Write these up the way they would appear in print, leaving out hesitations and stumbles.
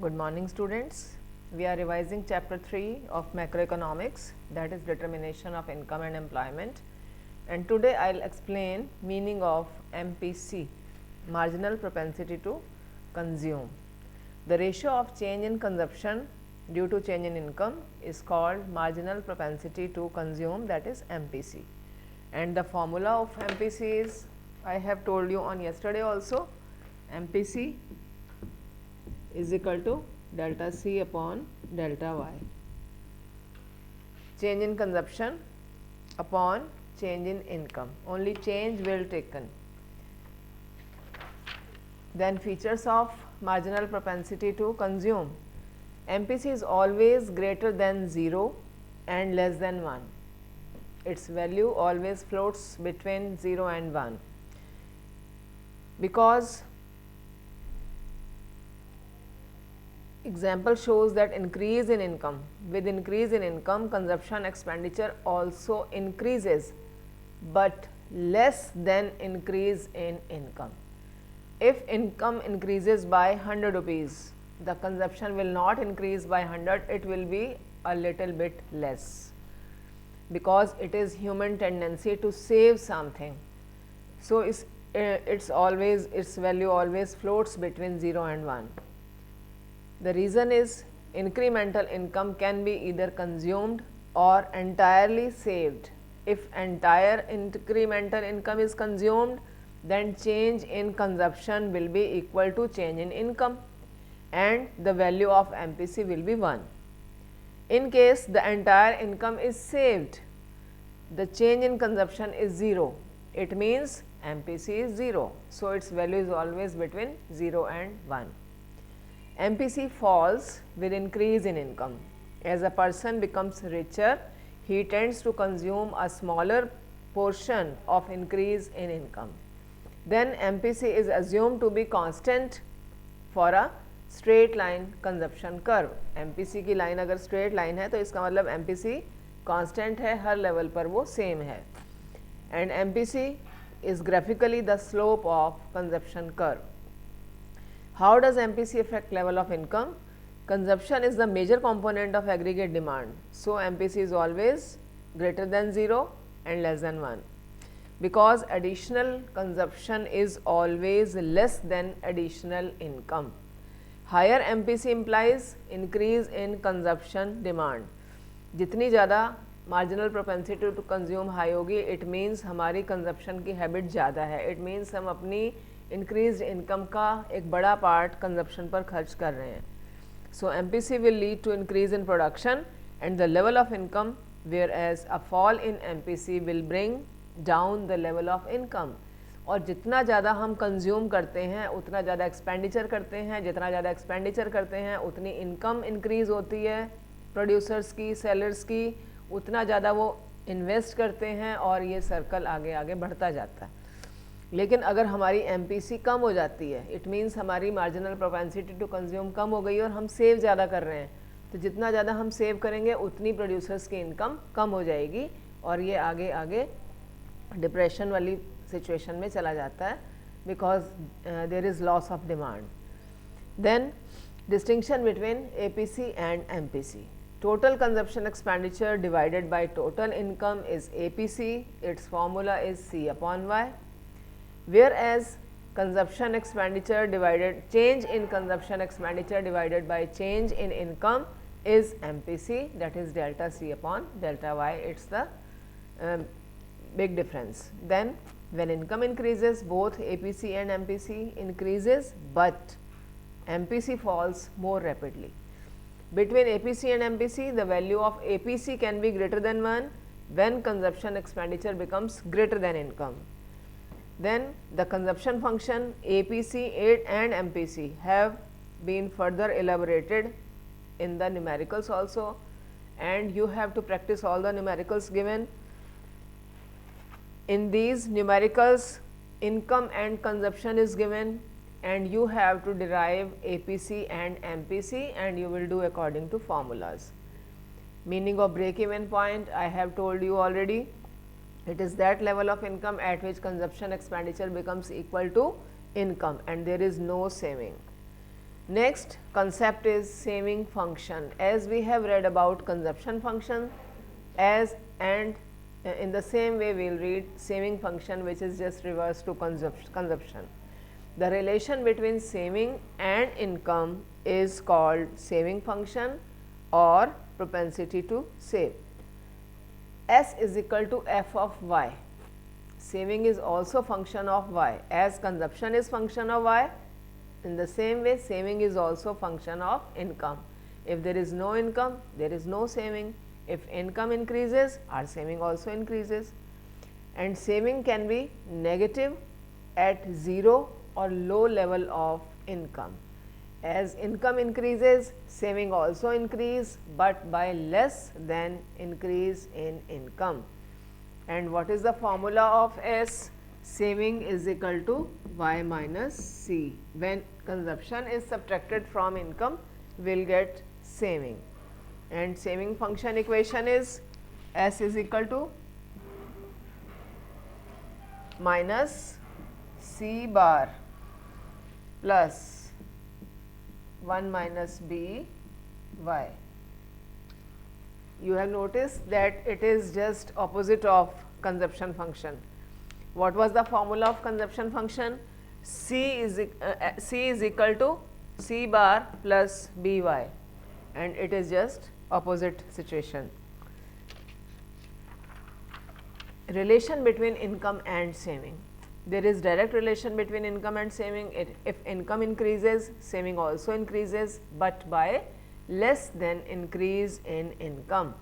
Good morning students. We are revising chapter 3 of macroeconomics, that is determination of income and employment, and today I will explain meaning of MPC, marginal propensity to consume. The ratio of change in consumption due to change in income is called marginal propensity to consume, that is MPC, and the formula of MPC is, I have told you on yesterday also, MPC is equal to delta C upon delta Y. Change in consumption upon change in income, only change will taken. Then features of marginal propensity to consume. MPC is always greater than 0 and less than 1. Its value always floats between 0 and 1, because example shows that increase in income, with increase in income consumption expenditure also increases, but less than increase in income. If income increases by 100 rupees, the consumption will not increase by 100, it will be a little bit less, because it is human tendency to save something. So its value always floats between 0 and 1. The reason is incremental income can be either consumed or entirely saved. If entire incremental income is consumed, then change in consumption will be equal to change in income and the value of MPC will be 1. In case the entire income is saved, the change in consumption is 0. It means MPC is 0. So, its value is always between 0 and 1. MPC falls with increase in income. As a person becomes richer, he tends to consume a smaller portion of increase in income. Then MPC is assumed to be constant for a straight line consumption curve. MPC की line अगर straight line है तो इसका मतलब MPC constant है, हर level पर वो same है. And MPC is graphically the slope of consumption curve. How does MPC affect level of income? Consumption is the major component of aggregate demand. So, MPC is always greater than 0 and less than 1, because additional consumption is always less than additional income. Higher MPC implies increase in consumption demand. जितनी ज़्यादा marginal propensity to consume high होगी, it means हमारी consumption की habit ज़्यादा है. It means हम अपनी increased income का एक बड़ा part consumption पर खर्च कर रहे हैं. So, MPC will lead to increase in production and the level of income, whereas a fall in MPC will bring down the level of income. और जितना ज़्यादा हम कंज्यूम करते हैं उतना ज़्यादा एक्सपेंडिचर करते हैं, जितना ज़्यादा एक्सपेंडिचर करते हैं उतनी इनकम इंक्रीज़ होती है प्रोड्यूसर्स की, सेलर्स की, उतना ज़्यादा वो इन्वेस्ट करते हैं और ये सर्कल आगे आगे बढ़ता जाता है. लेकिन अगर हमारी MPC कम हो जाती है, इट मीन्स हमारी मार्जिनल प्रोपेंसिटी टू कंज्यूम कम हो गई और हम सेव ज़्यादा कर रहे हैं, तो जितना ज़्यादा हम सेव करेंगे उतनी प्रोड्यूसर्स की इनकम कम हो जाएगी और ये आगे आगे डिप्रेशन वाली सिचुएशन में चला जाता है, because there is loss of demand. Then distinction between APC and MPC. Total consumption expenditure divided by total income is APC. Its formula is C upon Y. Whereas consumption expenditure divided change in consumption expenditure divided by change in income is MPC, that is delta C upon delta Y. It's the big difference. Then when income increases, both APC and MPC increases, but MPC falls more rapidly. Between APC and MPC, the value of APC can be greater than 1 when consumption expenditure becomes greater than income. Then the consumption function APC and MPC have been further elaborated in the numericals also, and you have to practice all the numericals given. In these numericals, income and consumption is given and you have to derive APC and MPC and you will do according to formulas. Meaning of break even point I have told you already. It is that level of income at which consumption expenditure becomes equal to income and there is no saving. Next concept is saving function. As we have read about consumption function, as and in the same way we will read saving function, which is just reverse to consumption. The relation between saving and income is called saving function or propensity to save. S is equal to f of y. Saving is also function of y. As consumption is function of y, in the same way saving is also function of income. If there is no income, there is no saving. If income increases, our saving also increases. And saving can be negative at 0 or low level of income. As income increases, saving also increase, but by less than increase in income. And what is the formula of S? Saving is equal to y minus C. When consumption is subtracted from income, we will get saving. And saving function equation is S is equal to minus C bar plus 1 minus B y. You have noticed that it is just opposite of consumption function. What was the formula of consumption function? C is equal to C bar plus B y, and it is just opposite situation. Relation between income and saving. There is direct relation between income and saving. If income increases, saving also increases, but by less than increase in income.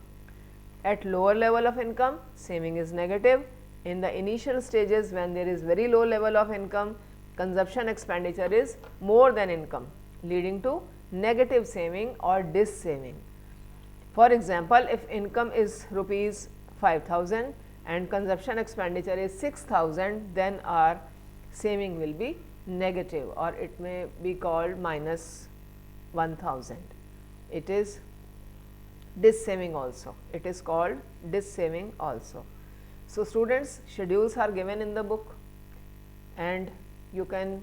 At lower level of income, saving is negative. In the initial stages, when there is very low level of income, consumption expenditure is more than income, leading to negative saving or dis-saving. For example, if income is rupees 5,000 and consumption expenditure is 6,000, then our saving will be negative, or it may be called minus 1,000. It is dis-saving also. It is called dis-saving also. So, students, schedules are given in the book and you can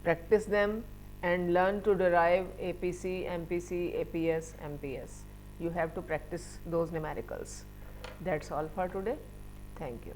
practice them and learn to derive APC, MPC, APS, MPS. You have to practice those numericals. That is all for today. Thank you.